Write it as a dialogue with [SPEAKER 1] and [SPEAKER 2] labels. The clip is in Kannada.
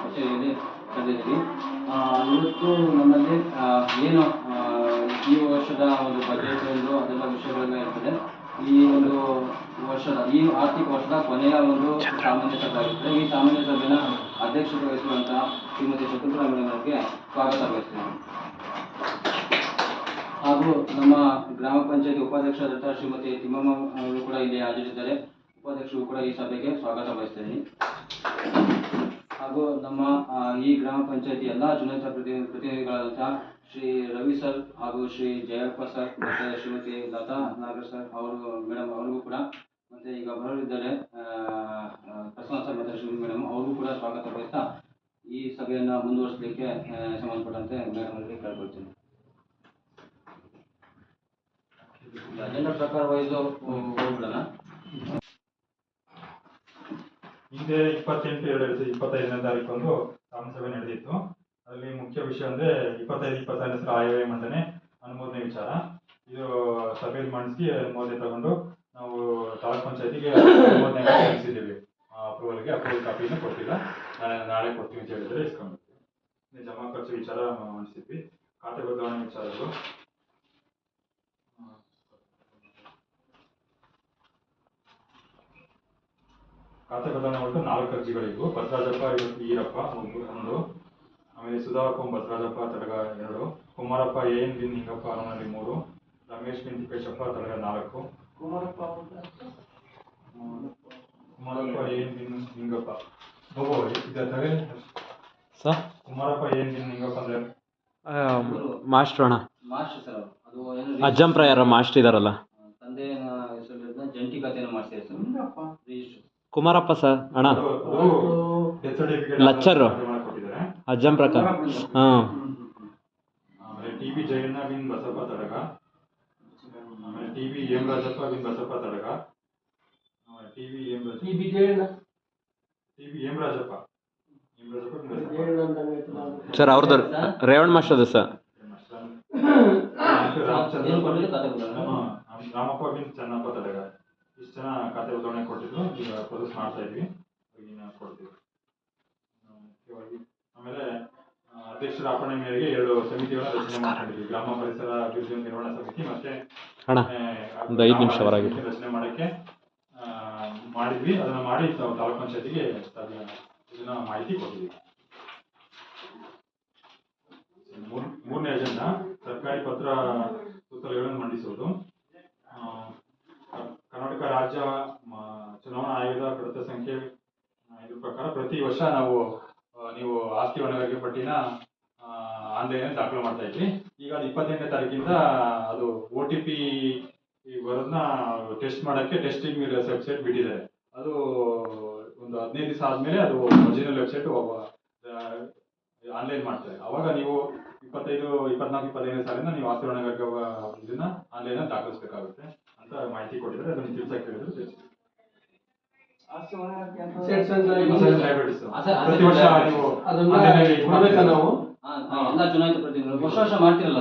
[SPEAKER 1] ಕಚೇರಿಯಲ್ಲಿ ಕರೆದಿದ್ವಿ. ಇವತ್ತು ನಮ್ಮಲ್ಲಿ ಏನು ಈ ವರ್ಷದ ಒಂದು ಬಜೆಟ್ ಅದೆಲ್ಲ ವಿಷಯಗಳೆಲ್ಲ ಇರ್ತದೆ. ಈ ಒಂದು ವರ್ಷದ ಈ ಆರ್ಥಿಕ ವರ್ಷದ ಕೊನೆಯ ಒಂದು ಸಾಮಾನ್ಯ ಸಭೆ ಆಗಿರ್ತದೆ. ಈ ಸಾಮಾನ್ಯ ಸಭೆಯ ಅಧ್ಯಕ್ಷತೆ ವಹಿಸುವಂತಹ ಶ್ರೀಮತಿ ಶಕುಂತಲಾ ಮೇಡಮ್ ಅವರಿಗೆ ಸ್ವಾಗತ ಬಯಸ್ತೇನೆ. ಹಾಗೂ ನಮ್ಮ ಗ್ರಾಮ ಪಂಚಾಯತಿ ಉಪಾಧ್ಯಕ್ಷರಾದಂತಹ ಶ್ರೀಮತಿ ತಿಮ್ಮಮ್ಮ ಅವರು ಕೂಡ ಇಲ್ಲಿ ಹಾಜರಿದ್ದಾರೆ. ಉಪಾಧ್ಯಕ್ಷರು ಕೂಡ ಈ ಸಭೆಗೆ ಸ್ವಾಗತ ಬಯಸ್ತೇನೆ. ಹಾಗೂ ನಮ್ಮ ಈ ಗ್ರಾಮ ಪಂಚಾಯತಿ ಎಲ್ಲ ಚುನಾಯಿತ ಪ್ರತಿನಿಧಿಗಳಾದಂತಹ ಶ್ರೀ ರವಿ ಸರ್ ಹಾಗೂ ಶ್ರೀ ಜಯಪ್ಪ ಸರ್ ಮತ್ತು ಶ್ರೀಮತಿ ಲತಾ ನಾಗರ್ ಸರ್ ಅವರು ಮೇಡಮ್ ಅವ್ರಿಗೂ ಕೂಡ, ಮತ್ತು ಈಗ ಬರೋರಿದ್ದಾರೆ ಪ್ರಸನ್ನ ಸರ್ ಮತ್ತು ಶ್ರೀಮತಿ ಮೇಡಮ್ ಅವ್ರಿಗೂ ಕೂಡ ಸ್ವಾಗತ ಬಯಸ್ತಾ ಈ ಸಭೆಯನ್ನು ಮುಂದುವರಿಸಲಿಕ್ಕೆ ಸಂಬಂಧಪಟ್ಟಂತೆ ಮೇಡಮ್ ಅವರಿಗೆ ಕೇಳ್ಕೊಳ್ತೀನಿ. ಅಜೆಂಡಾ ಪ್ರಕಾರ ವೈಸ್ ಹೋಗ್ಬಿಡೋಣ.
[SPEAKER 2] ಹಿಂದೆ 28/2/2025ನೇ ತಾರೀಕು ಸಾಮಾನ್ಯ ನಡೆದಿತ್ತು. ಅದರಲ್ಲಿ ಮುಖ್ಯ ವಿಷಯ ಅಂದರೆ 25-26 ಆಯವ್ಯಯ ಮಂಡನೆ ಅನುಮೋದನೆ ವಿಚಾರ. ಇದು ಸಭೆಯಲ್ಲಿ ಮಂಡಿಸಿ ಅನುಮೋದನೆ ತಗೊಂಡು ನಾವು ತಾಲೂಕ್ ಪಂಚಾಯತಿಗೆ ಅನುಮೋದನೆ ಸಲ್ಲಿಸಿದ್ದೀವಿ. ಅಪ್ರೂವಲ್ ಕಾಪಿಯನ್ನು ಕೊಟ್ಟಿಲ್ಲ, ನಾಳೆ ಕೊಡ್ತೀವಿ ಅಂತ ಹೇಳಿದ್ರೆ ಇಸ್ಕೊಂಡಿದ್ವಿ. ಜಮಾ ಖರ್ಚು ವಿಚಾರ ಮಂಡಿಸಿದ್ವಿ. ಖಾತೆ ಬದಲಾವಣೆ ವಿಚಾರಗಳು, ಖಾತೆ ಬದಲಾವಣೆ ಒಟ್ಟು 4 ಅರ್ಜಿಗಳಿದ್ವು. ಬಸವರಾಜಪ್ಪ ಈರಪ್ಪ ಒಂದು, ಆಮೇಲೆ ಸುಧಾಕರ್ ಬಸವರಾಜಪ್ಪ ತಡಗ 2, ಕುಮಾರಪ್ಪ ಎನ್ ಬಿನ್ ನಿಂಗಪ್ಪ ಅರವನಲ್ಲಿ 3, ರಮೇಶ್ ಬಿನ್ ತಿಪ್ಪೇಶಪ್ಪ ತಡಗ 4, ಕುಮಾರಪ್ಪ ಎನ್ ಬಿನ್ ನಿಂಗಪ್ಪ ಕುಮಾರಪ್ಪ ಎನ್ ಬಿನ್ ನಿಂಗಪ್ಪ ಅಂದ್ರೆ
[SPEAKER 3] ಮಾಸ್ಟರ್ ಅಣ್ಣ, ಅಜ್ಜಂಪ್ರಾಯರ ಮಾಸ್ಟರ್ ಇದಾರಲ್ಲ,
[SPEAKER 1] ತಂದೆ ಹೆಸರು ಜಂಟಿ ಖಾತೆಯನ್ನು ಮಾಡಿಸಿ
[SPEAKER 3] ಕುಮಾರಪ್ಪ ಸರ್ ಅಣ್ಣ ಲಚ್ಚರು ಅಜ್ಜಂ ಪ್ರಕಾರ.
[SPEAKER 2] ಆಮೇಲೆ ಟಿ.ಬಿ. ಜಯಣ್ಣ ಬಿನ್ ಬಸಪ್ಪ ತಡಗ, ಆಮೇಲೆ ಟಿ.ಬಿ. ಹೇಮರಾಜಪ್ಪ ಬಿನ್ ಬಸಪ್ಪ ತಡಗ, ಟಿ.ಬಿ. ಹೇಮರಾಜಪ್ಪ
[SPEAKER 3] ಸರ್ ಅವ್ರದ್ದು ರೇವಣ್ ಮಾಸ್ಟರ್ ಸರ್.
[SPEAKER 2] ರಾಮಪ್ಪ ಬಿನ್ ಚೆನ್ನಪ್ಪ ತಡಗ. ಇಷ್ಟು ಜನ ಖಾತೆ ಬದಲಾವಣೆ ಕೊಟ್ಟಿದ್ರು. ಈಗ ಪ್ರೊಸೆಸ್ ಮಾಡ್ತಾ ಇದ್ವಿ, ಕೊಡ್ತೀವಿ. ಆಮೇಲೆ ಅಧ್ಯಕ್ಷರ ಅಪ್ಪಣೆ ಮೇರೆಗೆ 2 ಸಮಿತಿಗಳನ್ನ ರಚನೆ ಮಾಡಿದ್ವಿ. ಗ್ರಾಮ ಪರಿಸರ ಅಭಿವೃದ್ಧಿ ನಿರ್ವಹಣಾ ಸಮಿತಿ ಮತ್ತೆ
[SPEAKER 3] ಒಂದು 5 ನಿಮಿಷ
[SPEAKER 2] ರಚನೆ ಮಾಡಕ್ಕೆ ಮಾಡಿದ್ವಿ. ಅದನ್ನ ಮಾಡಿ ತಾಲೂಕ್ ಪಂಚಾಯತಿಗೆ ಇದನ್ನ ಮಾಹಿತಿ ಕೊಟ್ಟಿದ್ವಿ. ಮೂರನೇ ಅಜೆಂಡಾ ಸರ್ಕಾರಿ ಪತ್ರ ಸುತ್ತೋಲೆಗಳನ್ನು ಮಂಡಿಸುವುದು. ಕರ್ನಾಟಕ ರಾಜ್ಯ ಚುನಾವಣಾ ಆಯೋಗದ ಕಡತ ಸಂಖ್ಯೆ ಇದ್ರ ಪ್ರಕಾರ ಪ್ರತಿ ವರ್ಷ ನೀವು ಆಸ್ತಿ ಹೊಣೆಗಾರಿಕೆ ಪಟ್ಟಿನ ಆನ್ಲೈನ್ ದಾಖಲು ಮಾಡ್ತಾ ಇದ್ವಿ. ಈಗ ಅದು 28ನೇ ತಾರೀಕಿಂದ ಅದು OTP ಬರೋದನ್ನ ಟೆಸ್ಟ್ ಮಾಡಕ್ಕೆ ಟೆಸ್ಟಿಂಗ್ ವೆಬ್ಸೈಟ್ ಬಿಟ್ಟಿದ್ದಾರೆ. ಅದು ಒಂದು 15 ದಿವಸ ಆದ್ಮೇಲೆ ಅದು ಒರಿಜಿನಲ್ ವೆಬ್ಸೈಟ್ ಆನ್ಲೈನ್ ಮಾಡ್ತಾರೆ. ಅವಾಗ ನೀವು 25, 24, 25ನೇ ಸಾಲಿಂದ ನೀವು ಆಸ್ತಿ ಹೊಣೆಗಾರಿಕೆ ಇದನ್ನ ಆನ್ಲೈನ್ ದಾಖಲಿಸಬೇಕಾಗುತ್ತೆ ಅಂತ ಮಾಹಿತಿ ಕೊಟ್ಟಿದ್ದಾರೆ. ಅದನ್ನು ತಿಳಿಸಕ್ಕೆ ಹೇಳಿದ್ರು ತಿಳಿಸಿ. ಪ್ರತಿ ವರ್ಷ ನೀವು
[SPEAKER 1] ಎಲ್ಲ ಚುನಾಯಿತ ಪ್ರತಿನಿಧಿಗಳು ವರ್ಷ ಮಾಡ್ತಿರಲ್ಲ.